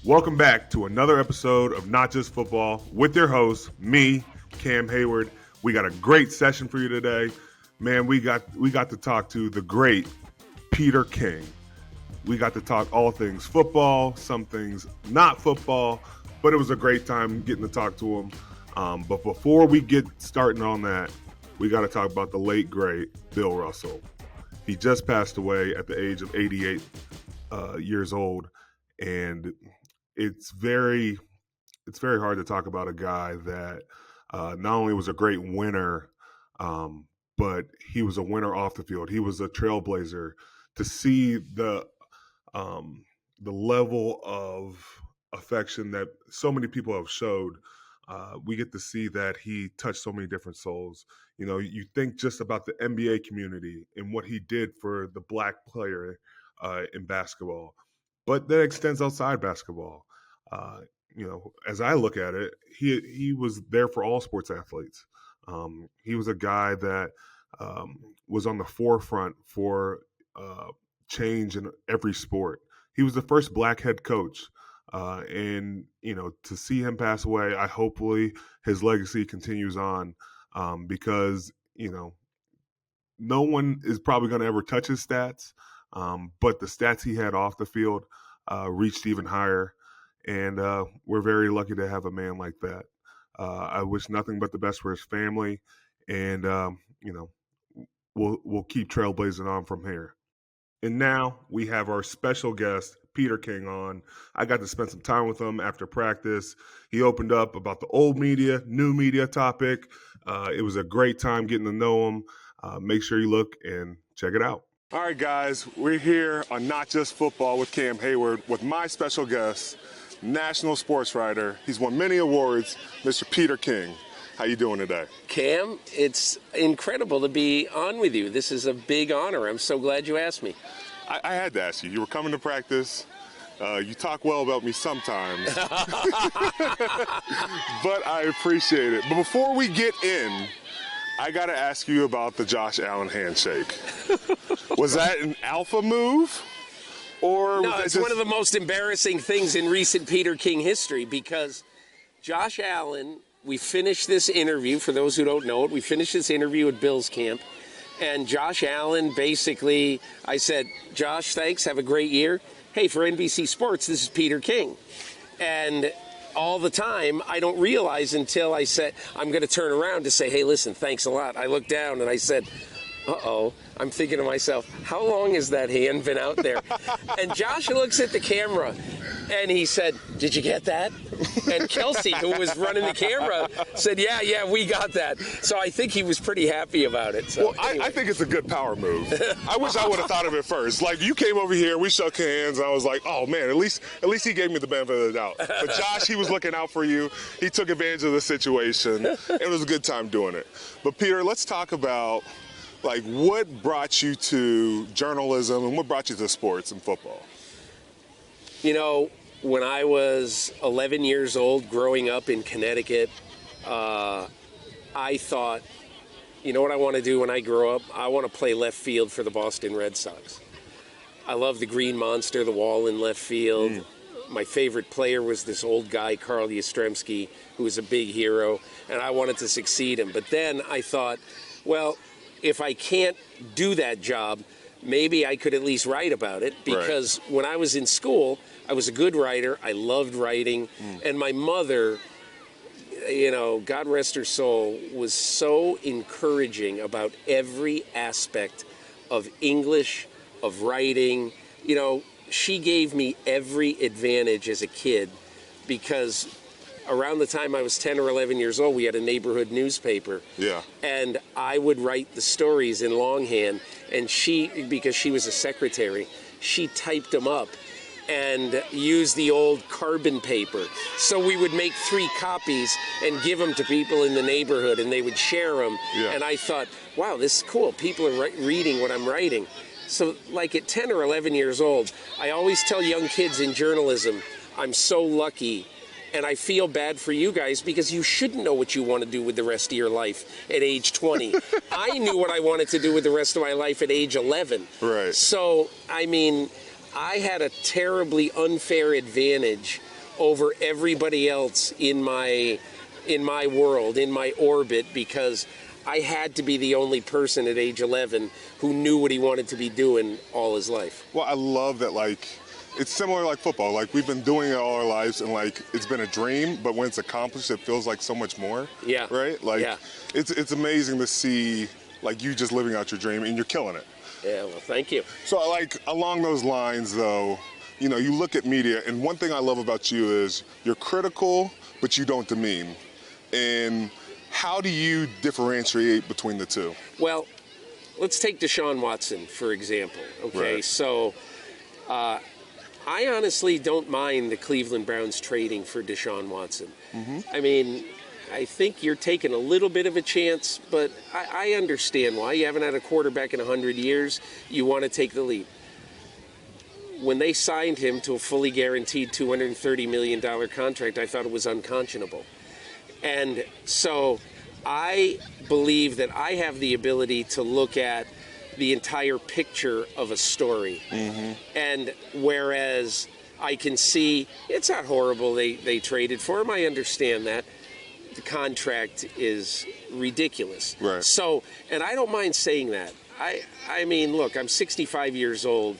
Welcome back to another episode of Not Just Football with your host, me, Cam Heyward. We got a great session for you today. Man, we got to talk to the great Peter King. We got to talk all things football, some things not football, but it was a great time getting to talk to him. But before we get starting on that, we got to talk about the late, great Bill Russell. He just passed away at the age of 88 years old, and it's very hard to talk about a guy that not only was a great winner, but he was a winner off the field. He was a trailblazer. To see the level of affection that so many people have showed, we get to see that he touched so many different souls. You know, you think just about the NBA community and what he did for the black player in basketball, but that extends outside basketball. You know, as I look at it, he was there for all sports athletes. He was a guy that was on the forefront for change in every sport. He was the first black head coach. And, you know, to see him pass away, hopefully his legacy continues on because, you know, no one is probably going to ever touch his stats, but the stats he had off the field reached even higher. And we're very lucky to have a man like that. I wish nothing but the best for his family. And, you know, we'll keep trailblazing on from here. And now we have our special guest, Peter King, on. I got to spend some time with him after practice. He opened up about the old media, new media topic. It was a great time getting to know him. Make sure you look and check it out. All right, guys, we're here on Not Just Football with Cam Heyward with my special guest, national sports writer. He's won many awards, Mr. Peter King. How you doing today? Cam, it's incredible to be on with you. This is a big honor. I'm so glad you asked me. I had to ask you. You were coming to practice. You talk well about me sometimes. But I appreciate it. But before we get in, I got to ask you about the Josh Allen handshake. Was that an alpha move? Or no, it's one of the most embarrassing things in recent Peter King history because Josh Allen, we finished this interview, for those who don't know it, we finished this interview at Bill's camp, and Josh Allen basically, I said, Josh, thanks, have a great year. Hey, for NBC Sports, this is Peter King. And all the time, I don't realize until I said, I'm going to turn around to say, hey, listen, thanks a lot. I looked down and I said, uh-oh. I'm thinking to myself, how long has that hand been out there? And Josh looks at the camera, and he said, did you get that? And Kelsey, who was running the camera, said, yeah, we got that. So I think he was pretty happy about it. So, well, anyway. I think it's a good power move. I wish I would have thought of it first. Like, you came over here, we shook hands, and I was like, oh, man, at least he gave me the benefit of the doubt. But Josh, he was looking out for you. He took advantage of the situation. It was a good time doing it. But, Peter, let's talk about, like, what brought you to journalism and what brought you to sports and football? You know, when I was 11 years old, growing up in Connecticut, I thought, you know what I want to do when I grow up? I want to play left field for the Boston Red Sox. I love the green monster, the wall in left field. My favorite player was this old guy, Carl Yastrzemski, who was a big hero, and I wanted to succeed him. But then I thought, well, if I can't do that job, maybe I could at least write about it, because when I was in school, I was a good writer. I loved writing. And my mother, you know, God rest her soul, was so encouraging about every aspect of English, of writing. You know, she gave me every advantage as a kid because around the time I was 10 or 11 years old, we had a neighborhood newspaper. Yeah. And I would write the stories in longhand. And she, because she was a secretary, she typed them up and used the old carbon paper. So we would make 3 copies and give them to people in the neighborhood, and they would share them. Yeah. And I thought, wow, this is cool. People are reading what I'm writing. So like at 10 or 11 years old, I always tell young kids in journalism, I'm so lucky. And I feel bad for you guys because you shouldn't know what you want to do with the rest of your life at age 20. I knew what I wanted to do with the rest of my life at age 11. Right. So, I mean, I had a terribly unfair advantage over everybody else in my world, in my orbit, because I had to be the only person at age 11 who knew what he wanted to be doing all his life. Well, I love that, like, it's similar like football. Like, we've been doing it all our lives, and, like, it's been a dream, but when it's accomplished, it feels like so much more. Yeah. Right? Like, yeah. It's amazing to see, like, you just living out your dream, and you're killing it. Yeah, well, thank you. So, like, along those lines, though, you know, you look at media, and one thing I love about you is you're critical, but you don't demean. And how do you differentiate between the two? Well, let's take Deshaun Watson, for example. Okay, Right. So I honestly don't mind the Cleveland Browns trading for Deshaun Watson. Mm-hmm. I mean, I think you're taking a little bit of a chance, but I understand why. You haven't had a quarterback in 100 years. You want to take the lead. When they signed him to a fully guaranteed $230 million contract, I thought it was unconscionable. And so I believe that I have the ability to look at the entire picture of a story. Mm-hmm. And whereas I can see it's not horrible they traded for him, I understand that. The contract is ridiculous. Right. So, and I don't mind saying that. I mean, look, I'm 65 years old.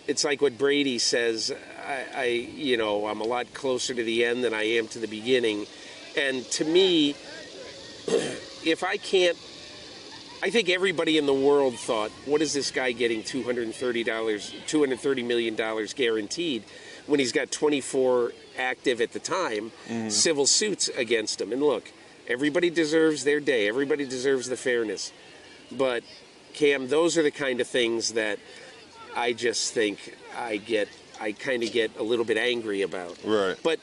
It's like what Brady says, I'm a lot closer to the end than I am to the beginning. And to me, if I can't, I think everybody in the world thought, what is this guy getting $230 million guaranteed when he's got 24 active at the time, civil suits against him? And look, everybody deserves their day. Everybody deserves the fairness. But, Cam, those are the kind of things that I just think I kind of get a little bit angry about. Right. But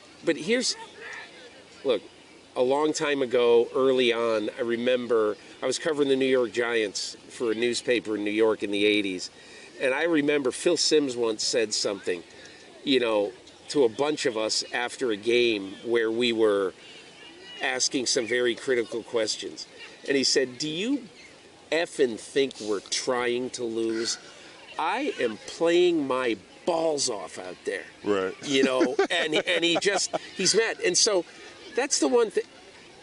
look, a long time ago, early on, I remember I was covering the New York Giants for a newspaper in New York in the 80s. And I remember Phil Simms once said something, to a bunch of us after a game where we were asking some very critical questions. And he said, "Do you effing think we're trying to lose? I am playing my balls off out there." Right. And he's mad. And so that's the one thing,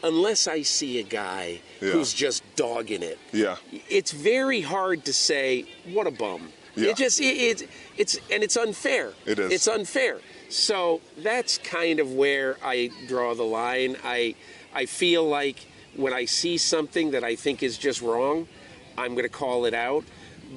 unless I see a guy who's just dogging it. Yeah. It's very hard to say, what a bum. Yeah. It's unfair. It is. It's unfair. So that's kind of where I draw the line. I feel like when I see something that I think is just wrong, I'm going to call it out.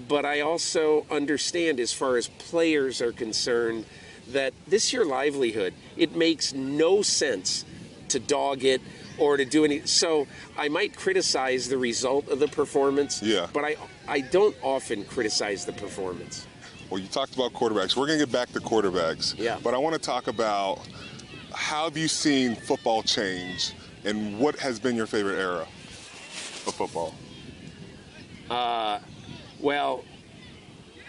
But I also understand, as far as players are concerned, that this is your livelihood. It makes no sense to dog it or to do any. So I might criticize the result of the performance, but I don't often criticize the performance. Well, you talked about quarterbacks. We're going to get back to quarterbacks. Yeah. But I want to talk about, how have you seen football change, and what has been your favorite era of football? Well,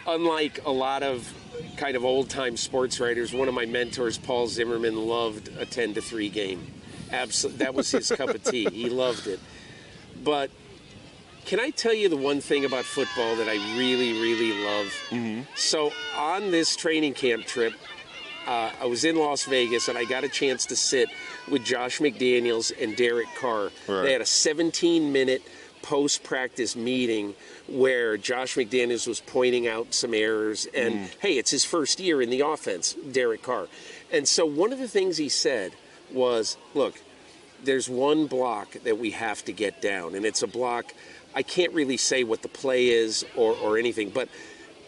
unlike a lot of kind of old-time sports writers, one of my mentors, Paul Zimmerman, loved a 10-3 game. Absolutely, that was his cup of tea. He loved it. But can I tell you the one thing about football that I really, really love? Mm-hmm. So on this training camp trip, I was in Las Vegas, and I got a chance to sit with Josh McDaniels and Derek Carr. Right. They had a 17-minute post-practice meeting where Josh McDaniels was pointing out some errors, and hey, it's his first year in the offense, Derek Carr. And so one of the things he said was, look, there's one block that we have to get down, and it's a block, I can't really say what the play is or anything, but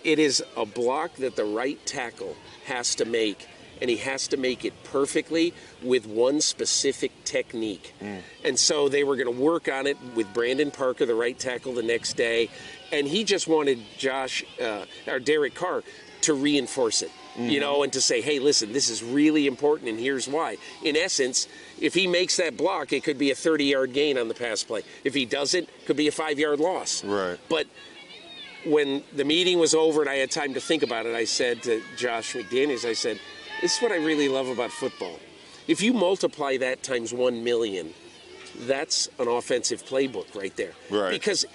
it is a block that the right tackle has to make, and he has to make it perfectly with one specific technique. And so they were going to work on it with Brandon Parker, the right tackle, the next day, and he just wanted Derek Carr to reinforce it, and to say, hey, listen, this is really important, and here's why. In essence, if he makes that block, it could be a 30-yard gain on the pass play. If he doesn't, it could be a 5-yard loss. Right. But when the meeting was over and I had time to think about it, I said to Josh McDaniels, I said, this is what I really love about football. If you multiply that times 1 million, that's an offensive playbook right there. Right. Because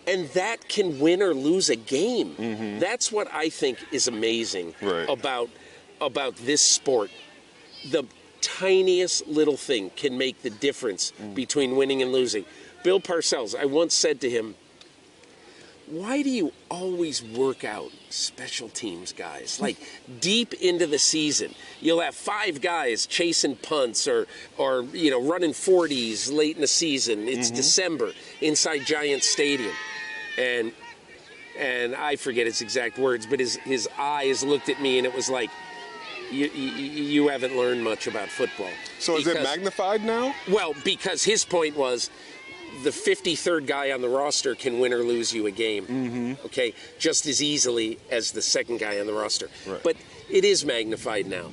and that can win or lose a game. That's what I think is amazing about this sport. the tiniest little thing can make the difference between winning and losing. Bill Parcells, I once said to him, why do you always work out special teams guys? Like deep into the season, you'll have 5 guys chasing punts or running 40s late in the season. It's December inside Giant Stadium. And I forget his exact words, but his eyes looked at me and it was like, you haven't learned much about football. So is it magnified now? Well, because his point was, the 53rd guy on the roster can win or lose you a game, okay, just as easily as the second guy on the roster. Right. But it is magnified now.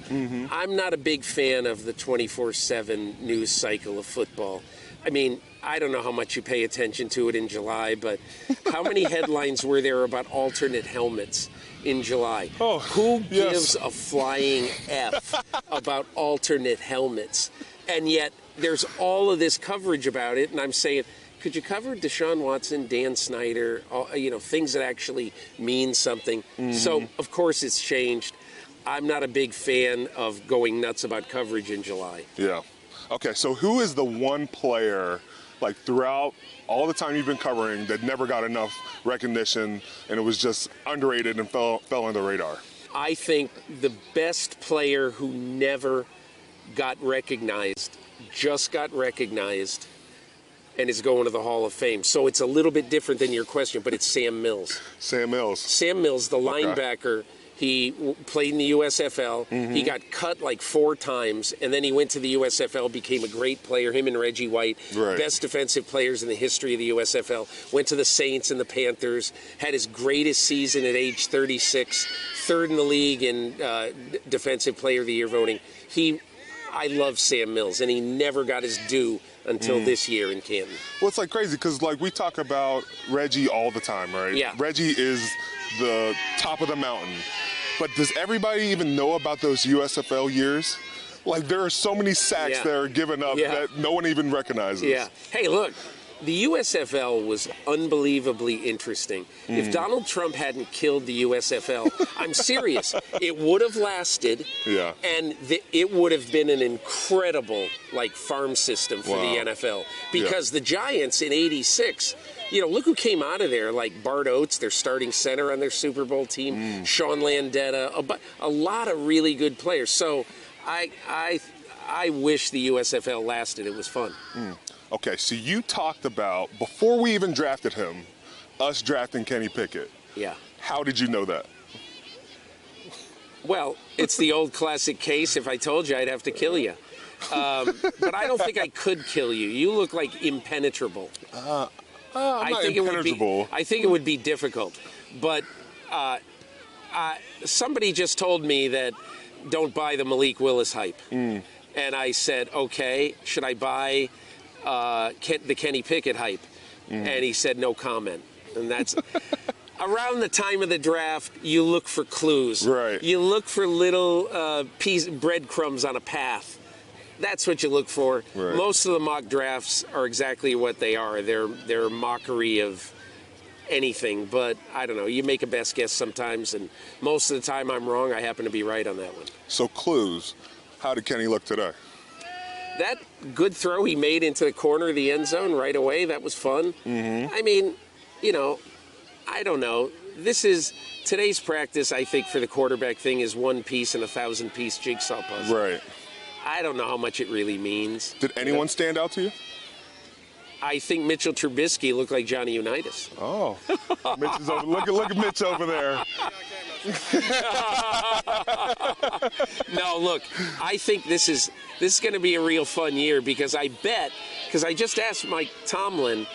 I'm not a big fan of the 24/7 news cycle of football. I mean, I don't know how much you pay attention to it in July, but how many headlines were there about alternate helmets in July? Oh, who yes. gives a flying F about alternate helmets? And yet there's all of this coverage about it, and I'm saying, could you cover Deshaun Watson, Dan Snyder, things that actually mean something? So, of course, it's changed. I'm not a big fan of going nuts about coverage in July. Yeah. Okay, so who is the one player, like throughout all the time you've been covering, that never got enough recognition and it was just underrated and fell under the radar? I think the best player who never got recognized, just got recognized, and is going to the Hall of Fame. So it's a little bit different than your question, but it's Sam Mills. Sam Mills. Sam Mills, the linebacker, he played in the USFL. He got cut like 4 times, and then he went to the USFL, became a great player, him and Reggie White, best defensive players in the history of the USFL. Went to the Saints and the Panthers, had his greatest season at age 36, 3rd in the league in Defensive Player of the Year voting. I love Sam Mills, and he never got his due until this year in Canton. Well, it's like crazy because like we talk about Reggie all the time, right? Yeah. Reggie is the top of the mountain. But does everybody even know about those USFL years? Like there are so many sacks that are given up that no one even recognizes. Yeah. Hey, look. The USFL was unbelievably interesting. If Donald Trump hadn't killed the USFL, I'm serious, it would have lasted, and it would have been an incredible farm system for the NFL. Because the Giants in '86, look who came out of there, like Bart Oates, their starting center on their Super Bowl team, Sean Landetta, a lot of really good players. So I wish the USFL lasted. It was fun. Okay, so you talked about, before we even drafted him, us drafting Kenny Pickett. Yeah. How did you know that? Well, it's the old classic case. If I told you, I'd have to kill you. But I don't think I could kill you. You look like impenetrable. I'm not impenetrable. I think it would be difficult. But somebody just told me that don't buy the Malik Willis hype. And I said, okay, should I buy the Kenny Pickett hype? And he said no comment. And that's around the time of the draft, you look for clues. Right. You look for little breadcrumbs on a path. That's what you look for. Right. Most of the mock drafts are exactly what they are. They're a mockery of anything. But I don't know. You make a best guess sometimes, and most of the time I'm wrong. I happen to be right on that one. So clues. How did Kenny look today? That good throw he made into the corner of the end zone right away, that was fun. I mean, I don't know. Today's practice, I think, for the quarterback thing is 1 piece in a 1,000-piece jigsaw puzzle. Right. I don't know how much it really means. Did anyone stand out to you? I think Mitchell Trubisky looked like Johnny Unitas. Oh, Mitch is over. Look at Mitch over there. No, look, I think this is going to be a real fun year because I just asked Mike Tomlin,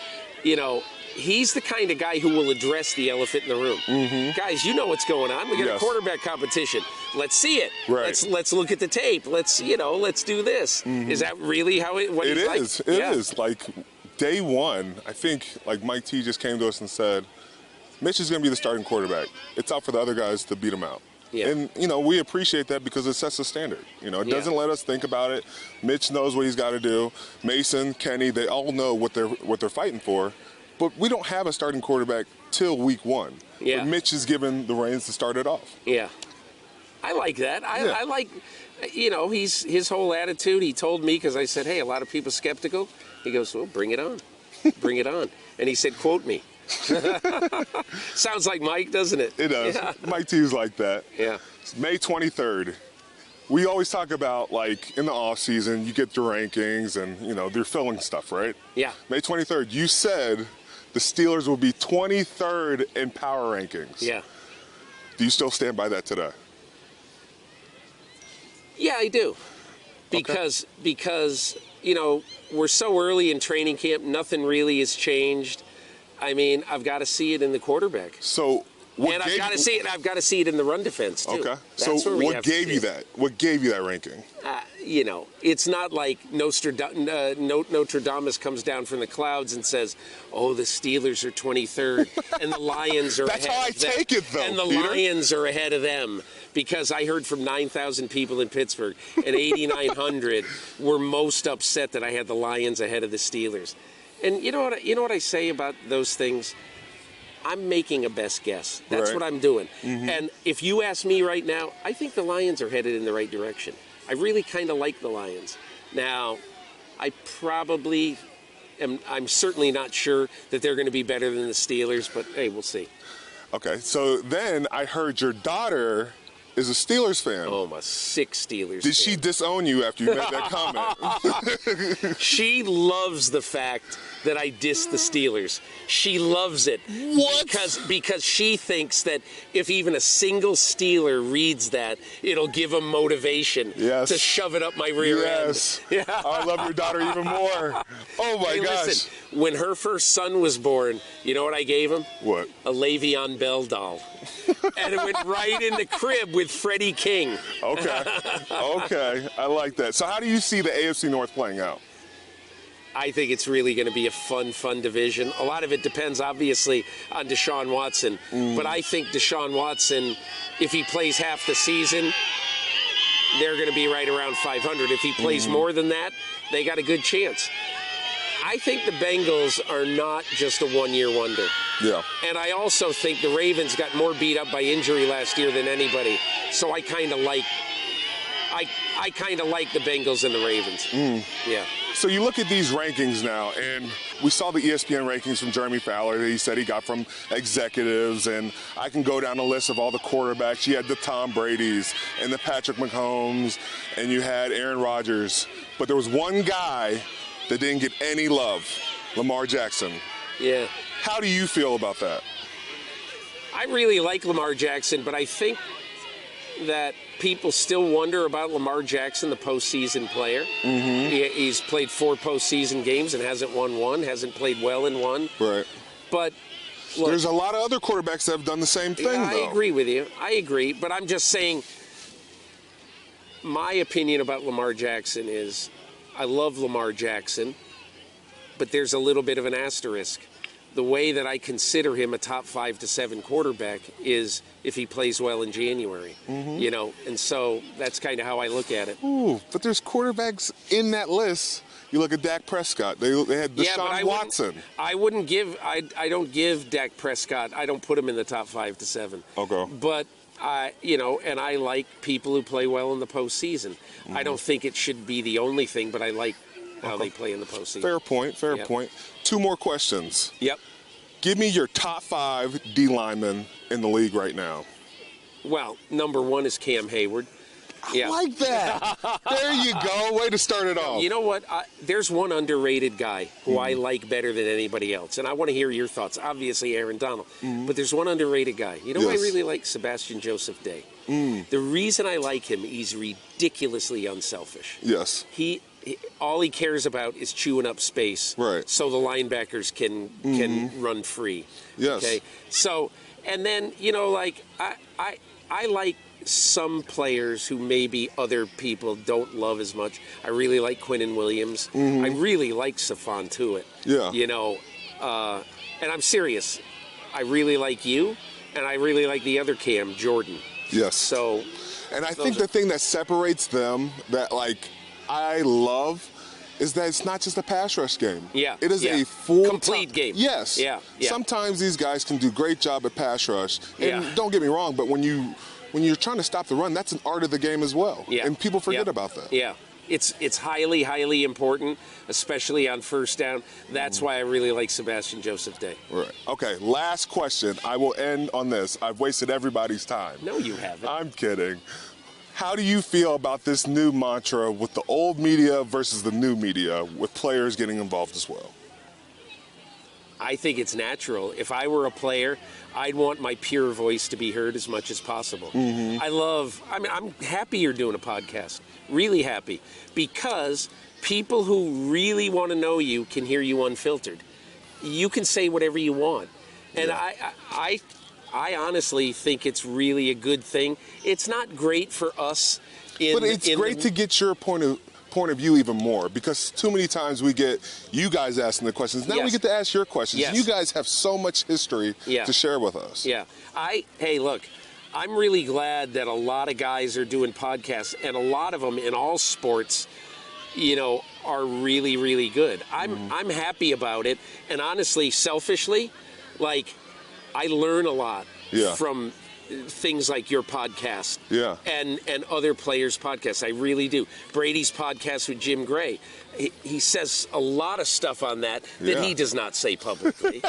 he's the kind of guy who will address the elephant in the room. Guys, you know what's going on. We got a quarterback competition. Let's see it. Right. Let's look at the tape. Let's do this. Is that really how it? What it he's is. Like? It is. Like day one, I think Mike T just came to us and said, Mitch is going to be the starting quarterback. It's out for the other guys to beat him out. Yeah. And, we appreciate that because it sets a standard. It doesn't let us think about it. Mitch knows what he's got to do. Mason, Kenny, they all know what they're fighting for. But we don't have a starting quarterback till week 1. Yeah. But Mitch is given the reins to start it off. Yeah. I like that. I like you know, his whole attitude, he told me, because I said, hey, a lot of people skeptical. He goes, well, bring it on. Bring it on. And he said, quote me. Sounds like Mike, doesn't it? It does. Yeah. Mike T's like that. Yeah. It's May 23rd. We always talk about, like, in the off season, you get your rankings and, you know, they're filling stuff, right? Yeah. May 23rd, you said the Steelers will be 23rd in power rankings. Yeah. Do you still stand by that today? Yeah, I do. Because you know, we're so early in training camp, nothing really has changed. I mean, I've got to see it in the quarterback. So I've got to see it. I've got to see it in the run defense too. Okay. That's So what gave you that? What gave you that ranking? You know, it's not like Notre Dame comes down from the clouds and says, "Oh, the Steelers are 23rd and the Lions are That's ahead how I of them." take it, though, And the Peter. Lions are ahead of them, because I heard from 9,000 people in Pittsburgh, and 8,900 were most upset that I had the Lions ahead of the Steelers. And you know what I say about those things? I'm making a best guess. That's Right. what I'm doing. Mm-hmm. And if you ask me right now, I think the Lions are headed in the right direction. I really kind of like the Lions. Now, I'm certainly not sure that they're going to be better than the Steelers, but hey, we'll see. Okay. So then I heard your daughter is a Steelers fan. Oh, I'm a sick Steelers Did fan. she disown you after you made that comment? She loves the fact that I dissed the Steelers. She loves it. What? Because she thinks that if even a single Steeler reads that, it'll give them motivation Yes. to shove it up my rear Yes. end. Yeah. I love your daughter even more. Oh my Hey, gosh. listen, when her first son was born, you know what I gave him? What? A Le'Veon Bell doll. And it went right in the crib with Freddie King. Okay. Okay. I like that. So how do you see the AFC North playing out? I think it's really going to be a fun division. A lot of it depends, obviously, on Deshaun Watson. But I think Deshaun Watson, if he plays half the season, they're going to be right around 500. If he plays more than that, they got a good chance. I think the Bengals are not just a one-year wonder. Yeah. And I also think the Ravens got more beat up by injury last year than anybody. So I kind of like the Bengals and the Ravens. Yeah. So you look at these rankings now, and we saw the ESPN rankings from Jeremy Fowler that he said he got from executives, and I can go down the list of all the quarterbacks. You had the Tom Bradys and the Patrick Mahomes, and you had Aaron Rodgers. But there was one guy that didn't get any love, Lamar Jackson. Yeah. How do you feel about that? I really like Lamar Jackson, but I think that people still wonder about Lamar Jackson, the postseason player. He's played 4 postseason games and hasn't won one, hasn't played well in one. Right. But look, There's a lot of other quarterbacks that have done the same thing, I though. agree with you. I agree. But I'm just saying, my opinion about Lamar Jackson is I love Lamar Jackson, but there's a little bit of an asterisk. The way that I consider him a top 5 to 7 quarterback is if he plays well in January, you know, and so that's kind of how I look at it. Ooh, but there's quarterbacks in that list. You look at Dak Prescott. They had Deshaun Watson. I don't give Dak Prescott. I don't put him in the top 5 to 7. Okay. But you know, and I like people who play well in the postseason. I don't think it should be the only thing, but I like how they play in the postseason. Fair point. Fair Yep. point. 2 more questions. Yep. Give me your top 5 D linemen in the league right now. Well, number 1 is Cam Heyward. Yeah. I like that. There you go. Way to start it off. You know what? There's one underrated guy who I like better than anybody else, and I want to hear your thoughts. Obviously, Aaron Donald. But there's one underrated guy. You know who I Yes. really like? Sebastian Joseph Day. The reason I like him, he's ridiculously unselfish. Yes. All he cares about is chewing up space, Right. so the linebackers can run free. Yes. Okay. So, and then you know, like I like some players who maybe other people don't love as much. I really like Quinnen Williams. I really like Stephon Tuitt. Yeah. You know, and I'm serious. I really like you, and I really like the other Cam, Jordan. Yes. So, And I think the thing that separates them that, like, I love is that it's not just a pass rush game. Yeah, It is yeah. a full Complete game. Yes. Yeah, yeah. Sometimes these guys can do great job at pass rush. And Yeah. don't get me wrong, but when you when you're trying to stop the run, that's an art of the game as well. Yeah. And people forget about that. Yeah. It's highly, highly important, especially on first down. That's why I really like Sebastian Joseph Day. Right. Okay, last question. I will end on this. I've wasted everybody's time. No, you haven't. I'm kidding. How do you feel about this new mantra with the old media versus the new media, with players getting involved as well? I think it's natural. If I were a player, I'd want my pure voice to be heard as much as possible. I'm happy you're doing a podcast. Really happy. Because people who really want to know you can hear you unfiltered. You can say whatever you want. And I honestly think it's really a good thing. It's not great for us. But it's great to get your point of view even more, because too many times we get you guys asking the questions. Now we get to ask your questions. You guys have so much history to share with us. Hey, look, I'm really glad that a lot of guys are doing podcasts, and a lot of them in all sports, are really, really good. I'm happy about it, and honestly, selfishly, like, I learn a lot from things like your podcast and other players' podcasts. I really do. Brady's podcast with Jim Gray, he says a lot of stuff on that he does not say publicly.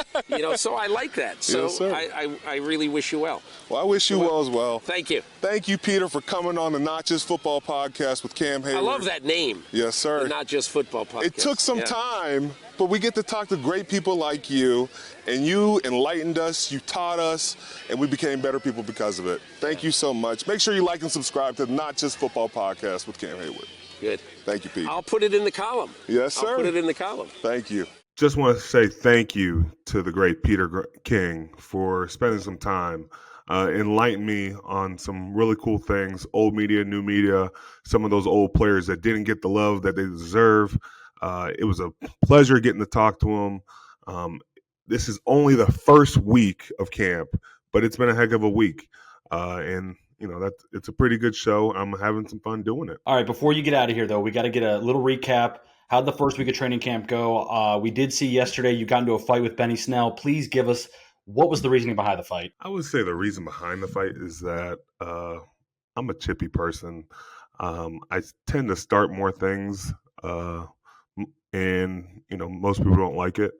So I like that. So I really wish you well. Well, I wish you well as well. Thank you. Thank you, Peter, for coming on the Not Just Football podcast with Cam Heyward. I love that name. Yes, sir. The Not Just Football podcast. It took some time, but we get to talk to great people like you, and you enlightened us, you taught us, and we became better people because of it. Thank you so much. Make sure you like and subscribe to the Not Just Football podcast with Cam Heyward. Good. Thank you, Pete. I'll put it in the column. Yes, sir. I'll put it in the column. Thank you. Just want to say thank you to the great Peter King for spending some time, enlighten me on some really cool things, old media, new media, some of those old players that didn't get the love that they deserve. It was a pleasure getting to talk to him. This is only the first week of camp, but it's been a heck of a week. And it's a pretty good show. I'm having some fun doing it. All right, before you get out of here, though, we got to get a little recap. How'd the first week of training camp go? We did see yesterday you got into a fight with Benny Snell. Please give us, what was the reasoning behind the fight? I would say the reason behind the fight is that I'm a chippy person. I tend to start more things, and most people don't like it.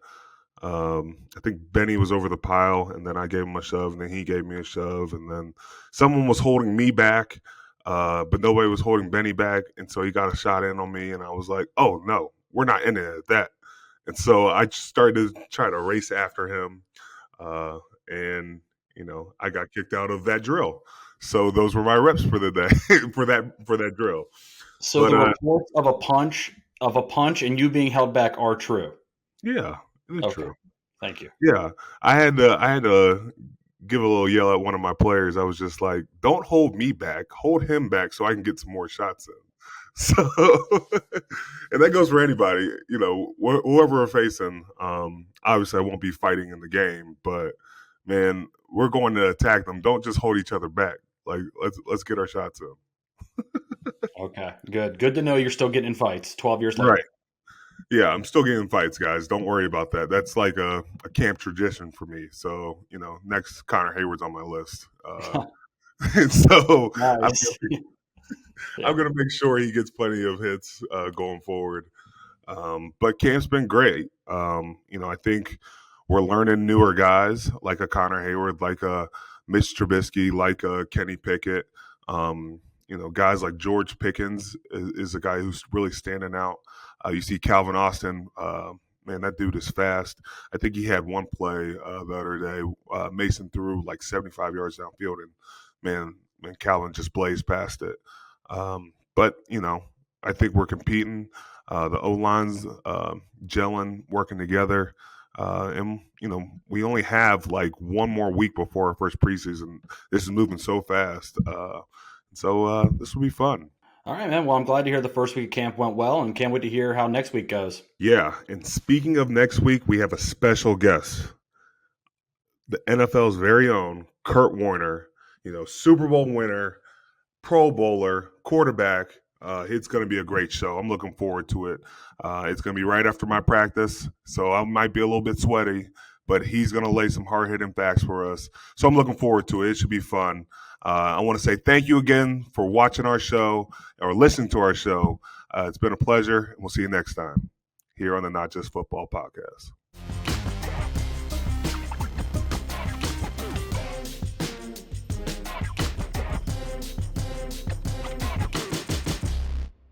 I think Benny was over the pile, and then I gave him a shove, and then he gave me a shove, and then someone was holding me back, but nobody was holding Benny back, and so he got a shot in on me, and I was like, oh, no, we're not in it at that. And so I just started to try to race after him, and I got kicked out of that drill. So those were my reps for the day, for that drill. So the reports of a punch and you being held back are true? Yeah. It's true. Thank you. Yeah, I had to give a little yell at one of my players. I was just like, "Don't hold me back. Hold him back so I can get some more shots in." So, and that goes for anybody. Whoever we're facing. Obviously, I won't be fighting in the game, but man, we're going to attack them. Don't just hold each other back. Like, let's get our shots in. Okay, good. Good to know you're still getting in fights 12 years later. Right. Yeah, I'm still getting fights, guys. Don't worry about that. That's like a camp tradition for me. So, next Connor Heyward's on my list. And so nice. I'm going to make sure he gets plenty of hits going forward. But camp's been great. I think we're learning newer guys like a Connor Heyward, like a Mitch Trubisky, like a Kenny Pickett. Guys like George Pickens is a guy who's really standing out. You see Calvin Austin, man, that dude is fast. I think he had one play the other day. Mason threw like 75 yards downfield, and man, Calvin just blazed past it. But I think we're competing. The O-line's gelling, working together. And we only have like one more week before our first preseason. This is moving so fast. So this will be fun. All right, man. Well, I'm glad to hear the first week of camp went well, and can't wait to hear how next week goes. Yeah, and speaking of next week, we have a special guest. The NFL's very own Kurt Warner, Super Bowl winner, Pro Bowler, quarterback. It's going to be a great show. I'm looking forward to it. It's going to be right after my practice, so I might be a little bit sweaty, but he's going to lay some hard-hitting facts for us. So I'm looking forward to it. It should be fun. I want to say thank you again for watching our show or listening to our show. It's been a pleasure, and we'll see you next time here on the Not Just Football podcast.